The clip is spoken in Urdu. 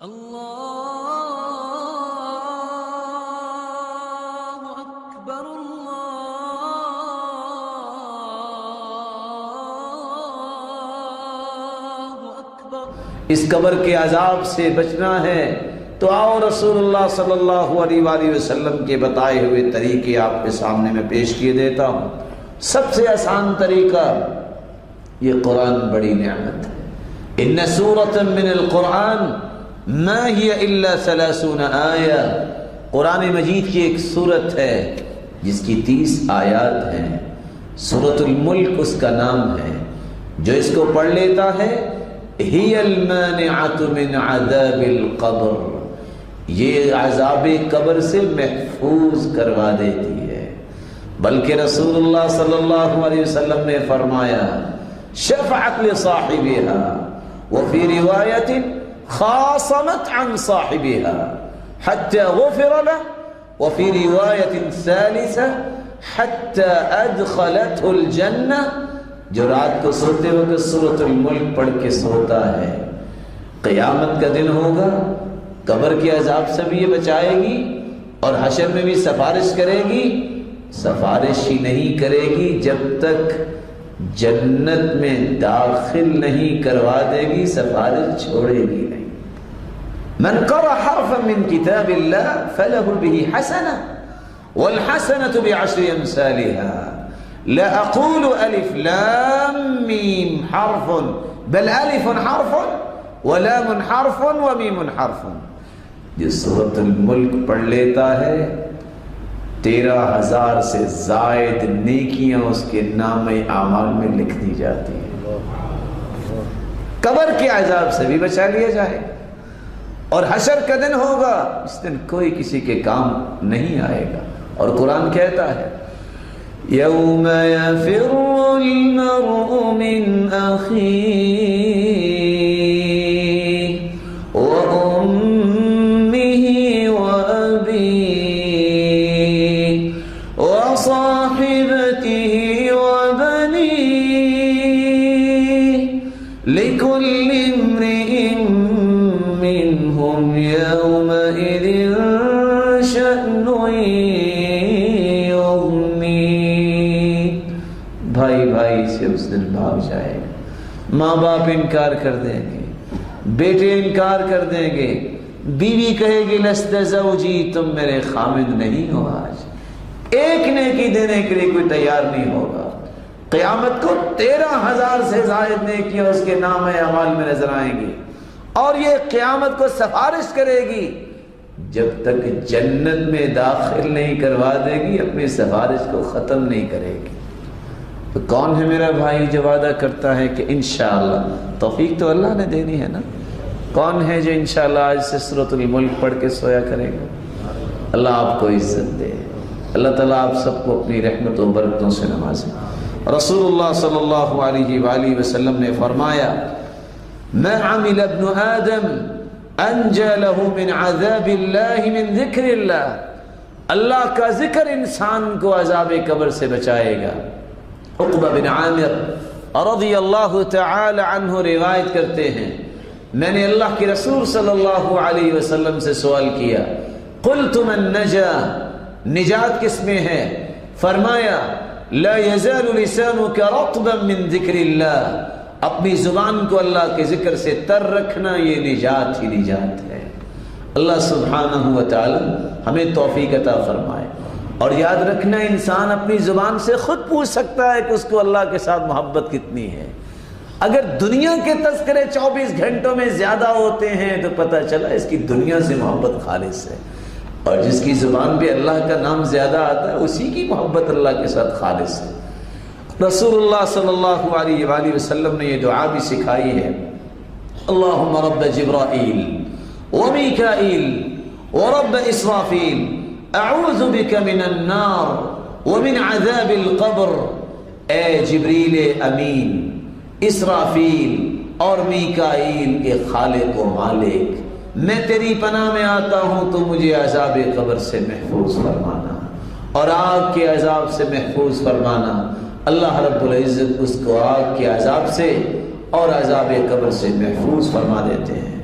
اللہ اکبر اللہ اکبر۔ اس قبر کے عذاب سے بچنا ہے تو آؤ رسول اللہ صلی اللہ علیہ وآلہ وسلم کے بتائے ہوئے طریقے آپ کے سامنے میں پیش کیے دیتا ہوں۔ سب سے آسان طریقہ، یہ قرآن بڑی نعمت ہے۔ ان سورۃ من القرآن ما ہی الا 30 آیہ، قرآن مجید کی ایک سورت ہے جس کی 30 آیات ہیں۔ سورۃ الملک اس کا نام ہے۔ جو اس کو پڑھ لیتا ہے ہی المانعۃ من عذاب القبر، یہ عذاب قبر سے محفوظ کروا دیتی ہے۔ بلکہ رسول اللہ صلی اللہ علیہ وسلم نے فرمایا شفعت لصاحبها وفي روایت خاصمت عن صاحبها حتى غفر له وفي روایت ثالثة حتى ادخلته الجنة۔ جو رات کو سوتے وقت سورۃ الملک پڑھ کے سوتا ہے، قیامت کا دن ہوگا، قبر کے عذاب سے بھی یہ بچائے گی اور حشر میں بھی سفارش کرے گی۔ سفارش ہی نہیں کرے گی جب تک جنت میں داخل نہیں کروا دے گی، سفارش چھوڑے گی نہیں۔ من قرأ حرفا من کتاب اللہ فلہ به حسنہ والحسنۃ بعشر امثالها۔ لا اقول الف لام میم حرف بل الف حرف ولام حرف ومیم حرف۔ جو سورۃ الملک پڑھ لیتا ہے 13,000 سے زائد نیکیاں اس کے نام اعمال میں لکھ دی جاتی ہیں۔ قبر کے عذاب سے بھی بچا لیا جائے اور حشر کا دن ہوگا، اس دن کوئی کسی کے کام نہیں آئے گا۔ اور قرآن کہتا ہے یوم یفر المرء من اخیہ وامہ وابیہ وصاحبتہ وبنیہ لکل امرئ منہم یومئذ شأن یغنیہ۔ بھائی بھائی سے اس دن بھاگ جائے گا، ماں باپ انکار کر دیں گے، بیٹے انکار کر دیں گے، بیوی کہے گی لست زوجی، تم میرے خامد نہیں ہو۔ آج ایک نیکی دینے کے لیے کوئی تیار نہیں ہوگا۔ قیامت کو 13,000 سے زائد نیکیاں اس کے نام اعمال میں نظر آئیں گی اور یہ قیامت کو سفارش کرے گی جب تک جنت میں داخل نہیں کروا دے گی، اپنی سفارش کو ختم نہیں کرے گی۔ تو کون ہے میرا بھائی جو وعدہ کرتا ہے کہ انشاءاللہ؟ توفیق تو اللہ نے دینی ہے نا۔ کون ہے جو انشاءاللہ آج سے سورۃ الملک پڑھ کے سویا کرے گا؟ اللہ آپ کو عزت دے، اللہ تعالیٰ آپ سب کو اپنی رحمت و برکتوں سے نوازے۔ رسول اللہ صلی اللہ علیہ وآلہ وسلم نے فرمایا ما عمل ابن آدم انجى له من عذاب اللہ من ذکر اللہ، اللہ کا ذکر انسان کو عذاب قبر سے بچائے گا۔ عقبہ بن عامر رضی اللہ تعالی عنہ روایت کرتے ہیں میں نے اللہ کے رسول صلی اللہ علیہ وسلم سے سوال کیا قلت من نجا، نجات کس میں ہے؟ فرمایا لا يزال لسانك رطبا من ذکر اللہ، اپنی زبان کو اللہ کے ذکر سے تر رکھنا، یہ نجات ہی نجات ہے۔ اللہ سبحانہ و تعالی ہمیں توفیق عطا فرمائے۔ اور یاد رکھنا انسان اپنی زبان سے خود پوچھ سکتا ہے کہ اس کو اللہ کے ساتھ محبت کتنی ہے۔ اگر دنیا کے تذکرے 24 گھنٹوں میں زیادہ ہوتے ہیں تو پتہ چلا اس کی دنیا سے محبت خالص ہے، اور جس کی زبان پہ اللہ کا نام زیادہ آتا ہے اسی کی محبت اللہ کے ساتھ خالص ہے۔ رسول اللہ صلی اللہ علیہ وآلہ وسلم نے یہ دعا بھی سکھائی ہے اللہم رب جبرائیل ومیکائیل ورب اسرافیل اعوذ بک من النار ومن عذاب القبر۔ اے جبریل امین، اسرافیل اور میکائیل کے خالق و مالک، میں تیری پناہ میں آتا ہوں، تو مجھے عذاب قبر سے محفوظ فرمانا اور آگ کے عذاب سے محفوظ فرمانا۔ اللہ رب العزت اس کو آگ کے عذاب سے اور عذاب قبر سے محفوظ فرما دیتے ہیں۔